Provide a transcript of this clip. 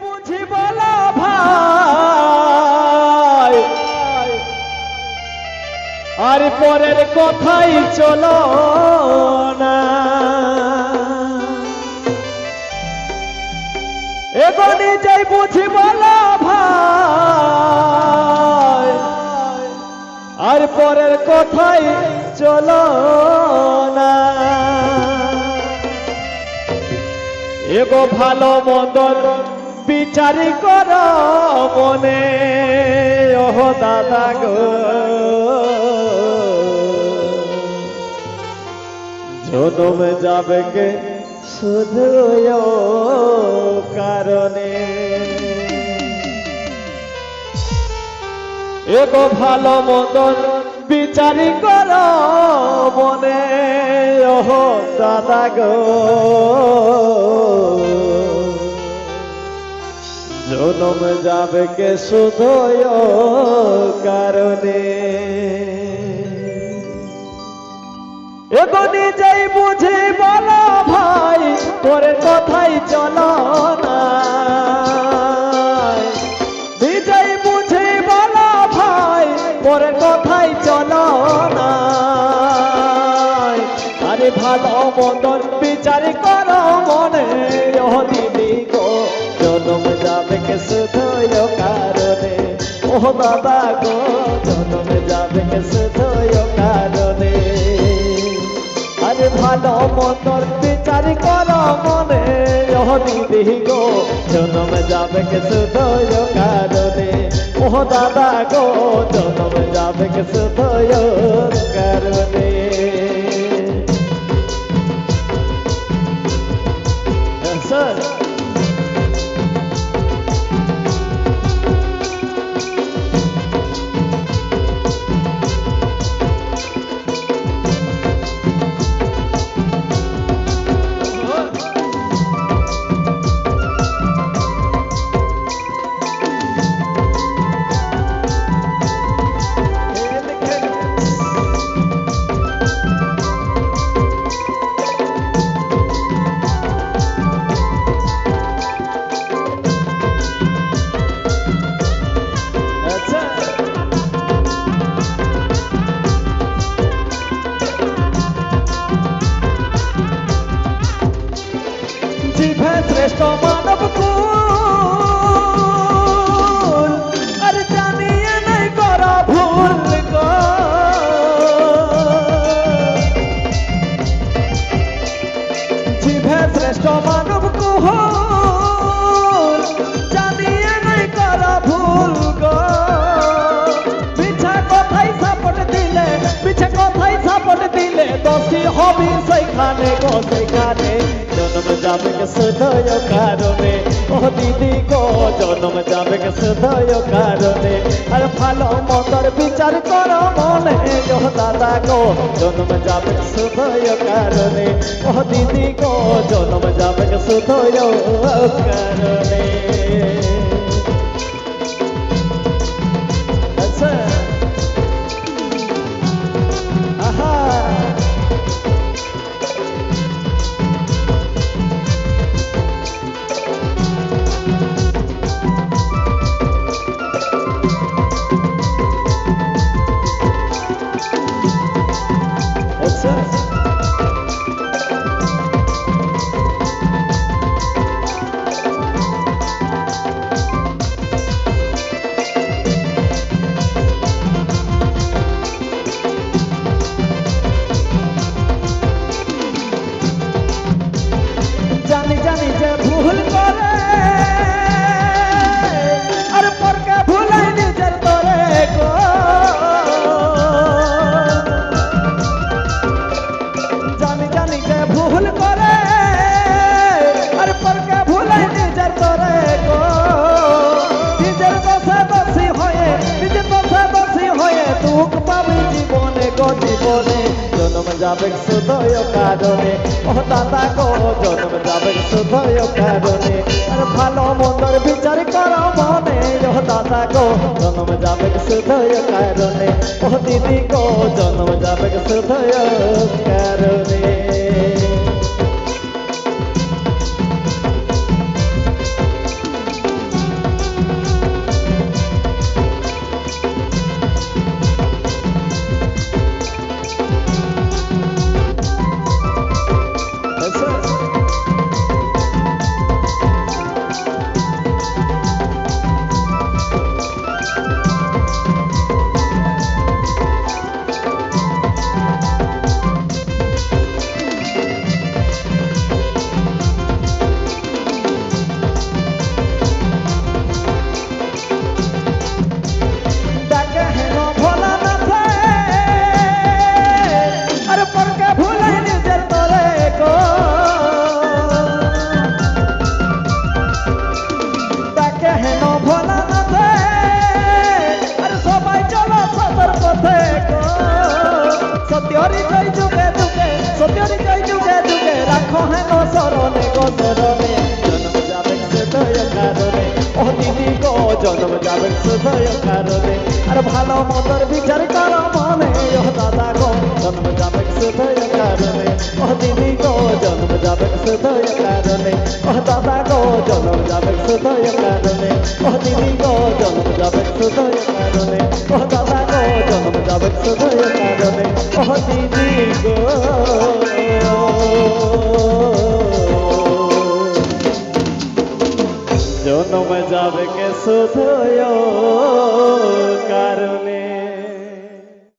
বুঝি বলো ভাই আর পরের কথাই চলো না এগো নিজেই বুঝি বলো ভাই আর পরের কথাই চলো না এগো ভালো মন্দ বিচারি কর মনে ওহ দাদা গো জনম যাবে কে শুধু কারণে এগো ভালো মন্দ বিচারি কর মনে ওহ দাদা গো জনম যাবে কে শুধু কারণে এগো নিজেই বুঝে বলো ভাই তোরে কথাই চলো না নিজেই বুঝে বলো ভাই তোরে কথাই চলো না আরে ভালো মন্দর বিচার করো মনে ও দিদি গো জনম যাবে কে শুধু কারণে ও দাদা গো জনম যাবে কে শুধু কারণে আরে ভালো মন্দর বিচার করো মনে ও দিদি গো জনম যাবে কে শুধু কারণে ও দাদা গো জনম যাবে কে শুধু কারণে স্যার শ্রেষ্ঠ মানব কুল আর জানিয়ে নাই করা ভুল গো জিভে শ্রেষ্ঠ মানব কুল জানিয়ে নাই করা ভুল গো মিছা কথাই সাপোর্ট দিলে দোষী হবি সেইখানে গো সেইখানে জনম যাবে কে শুধু কারণে ও দিদি গো জনম যাবে কে শুধু কারণে আর ভালো মন্দর বিচার করো মনে ও দাদা গো জনম যাবে কে শুধু কারণে ও দিদি গো জনম যাবে কে শুধু কারণে আচ্ছা আহা জানি জানি যে ভুল করে আর পরকে ভুলাই নিজের তরে গো জানি জানি যে ভুল করে আর পরকে ভুলাই নিজের তরে গো নিজের দোষী হয়ে দুঃখ পাবি জীবনে গো জীবনে জনম যাবে শুধু কারণে ও দাদা গো জনম যাবে শুধু কারণে আর ভালো মন্দর বিচার করো মনে ও দাদা গো জনম যাবে শুধু কারণে ও দিদি গো জনম যাবে শুধু কারণে সত্যরি জয় যুগে যুগে সত্যরি জয় যুগে যুগে রাখো হেন শরণে গো শরণে জন্ম যাবে শুধুই কারণে ও দিদি গো জন্ম যাবে শুধুই কারণে আর ভালো মন্দর বিচার করো মনে ও দাদা গো জন্ম যাবে শুধুই কারণে ও দিদি গো জন্ম যাবে শুধুই কারণে ও দাদা গো জন্ম যাবে শুধুই কারণে ও দিদি গো জন্ম যাবে শুধুই কারণে ও দাদা গো জন্ম যাবে শুধুই কারণে ও দিদি গো জন্ম যাবে কে শুধুই কারণে।